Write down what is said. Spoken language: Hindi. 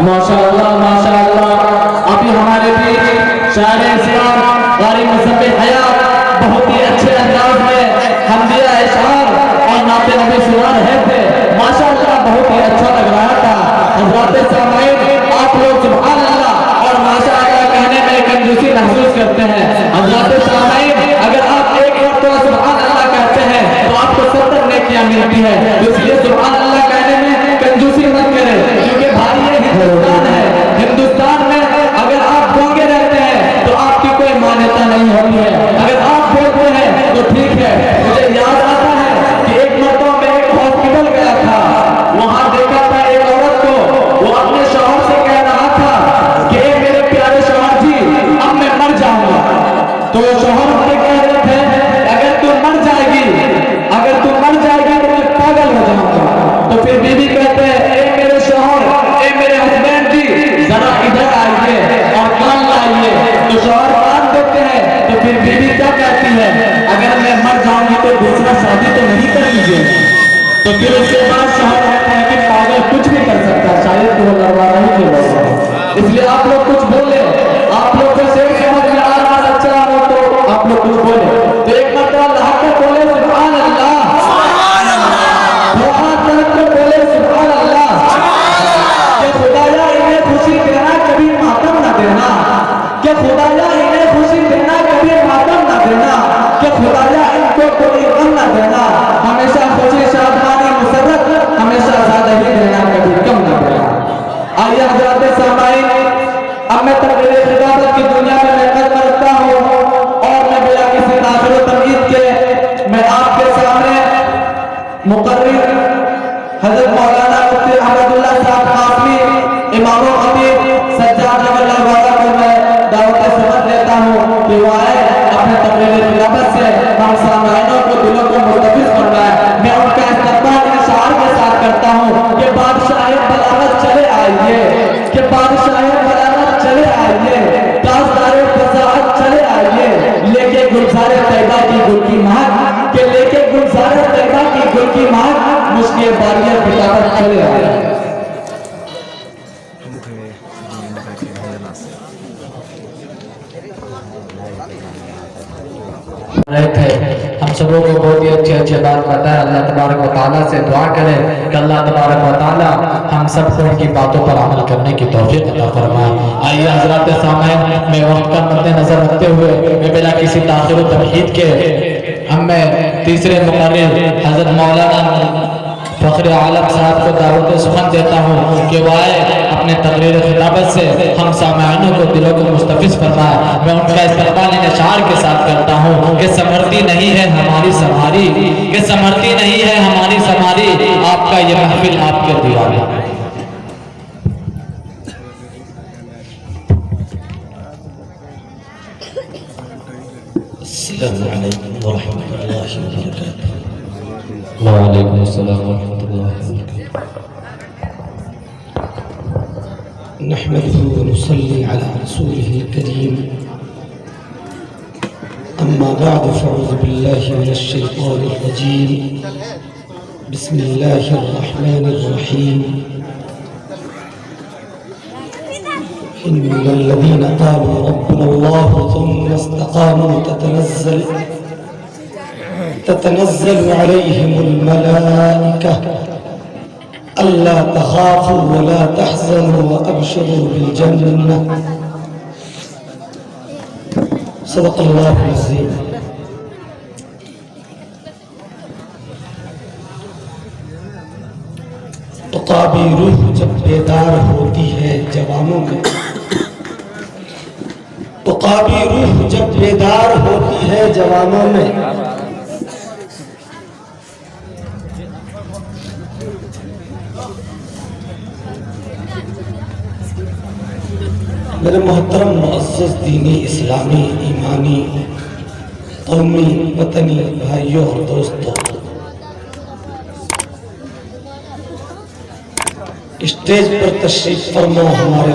माशाअल्लाह। अभी हमारे बीच शायर इस्लाम कारी मुसब्बिह हयात बहुत ही अच्छे अंदाज में हमदिया इशार और नाते नबी सुना रहे थे। माशाअल्लाह बहुत ही अच्छा लग रहा था। हज़रात सामईन आप लोग सुभान अल्लाह और माशाअल्लाह कहने में कंजूसी महसूस करते हैं। हज़रात सामईन अगर आप एक मरतबा सुभान अल्लाह कहते हैं तो आपको 70 नेकियां मिलती है। इसलिए सुभान अल्लाह कहने में कंजूसी मत करें, क्योंकि भाई ये हिंदुस्तान है। हिंदुस्तान में अगर आप गूंगे रहते हैं तो आपकी कोई मान्यता नहीं होती है, अगर आप बोलते हैं तो ठीक है। मुझे याद आता है कि एक मरतबा मैं एक हॉस्पिटल गया था, वहां देखा था एक औरत को, वो अपने शौहर से कह रहा था कि मेरे प्यारे शौहर जी अब मैं मर जाऊंगा। तो शौहर से कह रहे थे अगर तू मर जाएगी तो मैं पागल हो जाऊंगा। तो फिर बीवी कहते हैं मेरे शौहर मेरे हस्बैंड जी जरा इधर आइए और कान लाइए। तो शौहर कान देते हैं तो फिर बीवी क्या कहती है, अगर मैं मर जाऊंगी तो दूसरा शादी तो नहीं कर लीजिए। तो फिर उसके बाद शौहर कहते हैं कि पागल कुछ भी कर सकता है, शायद वो लड़वा नहीं के। इसलिए आप लोग कुछ बोले, आप लोग को शेर समझ में आ रहा अच्छा हो तो आप लोग कुछ बोले। तो एक मरतबा अल्लाह के बोले सुभान अल्लाह, बोले सुभान अल्लाह कि खुदाया इन्हें खुशी देना कभी मातम न देना, कि खुदाया इन्हें खुशी देना कभी मातम न देना, कि खुदाया इनको कोई गम न देना, हमेशा खुशी शादमानी मुसर्रत हमेशा ज्यादा ही देना कभी कम न देना। आइए हज़रात सामईन, अब मैं तकरीर खिताबत की दुनिया में मैं कदम रखता हूँ और मैं बिना किसी ताख़ीर व तमयीज़ के मैं आपके सामने मुकर्रिर हज़रत मौलाना मुफ्ती अहमदुल्लाह साहब कासमी इमाम खतीब सज्जाद नगर वाला को मैं दावत समझ लेता हूँ कि वो आए अपने तकरीर खिलाफत से हम सामईनों को दिलों को मुस्तफ़िज़ करना है। मैं उनका इस्तक़बाल इशार के साथ करता हूँ कि बादशाह बलागत चले आइए, कि बादशाह बलागत चले आइए, ताजदार फसाहत चले आइए, लेके गुलज़ारे तैयबा की गुल की महक, के लेके गुलज़ारे तैयबा की गुल की महक मुश्किल बारियां खिलाफत चले आए। हम सब लोगों को बहुत ही अच्छे बात बताया। अल्लाह तबारक व तआला से दुआ करें कि अल्लाह तबारक व तआला हम सबको उनकी बातों पर अमल करने की तौफीक अता फरमाए। आइए हज़रात सामईन, मैं वक्त का मद्देनजर रखते हुए मैं बिना किसी ताख़ीर व तमहीद के हम मैं तीसरे मुकर्रिर हज़रत मौलाना फ़ख्र आलम साहब को दावत सुमन देता हूँ कि वो आए अपने तकरीर खिताबत से हम सामईनों को दिलों को मुस्तफ़िज़ फरमाए। मैं उनका इस्तक़बाल इन अशार के साथ करता हूँ कि समर्ती नहीं है हमारी समारी, कि समर्ती नहीं है हमारी समारी, आपका ये महफिल आपके दीवाने। अस्सलामु अलैकुम व रहमतुल्लाहि व बरकातुहू। वालेकुम अस्सलाम व रहमतुल्लाहि व बरकातुहू। नहमदुहु व नुसल्ली अला रसूलिहिल करीम, अम्मा बअद फ़अऊज़ु बिल्लाहि मिनश शैतानिर रजीम, बिस्मिल्लाहिर रहमानिर रहीम। इन्नल लज़ीना क़ालू रब्बुनल्लाहु थुम्मा इस्तक़ामू ततनज़्ज़लु अलैहिमुल मलाइका अल्ला तख़ाफ़ू व ला तहज़नू व अबशिरू बिल जन्नह। सदक़ल्लाहुल अज़ीम। तुक़ाबी रूह जब बेदार होती है जवानों में, तुक़ाबी रूह जब बेदार होती है जवानों में, मेरे मोहतरम मुअज़्ज़ज़ दीनी इस्लामी ईमानी कौमी वतनी भाइयों और दोस्तों, स्टेज पर तशरीफ फरमा हमारे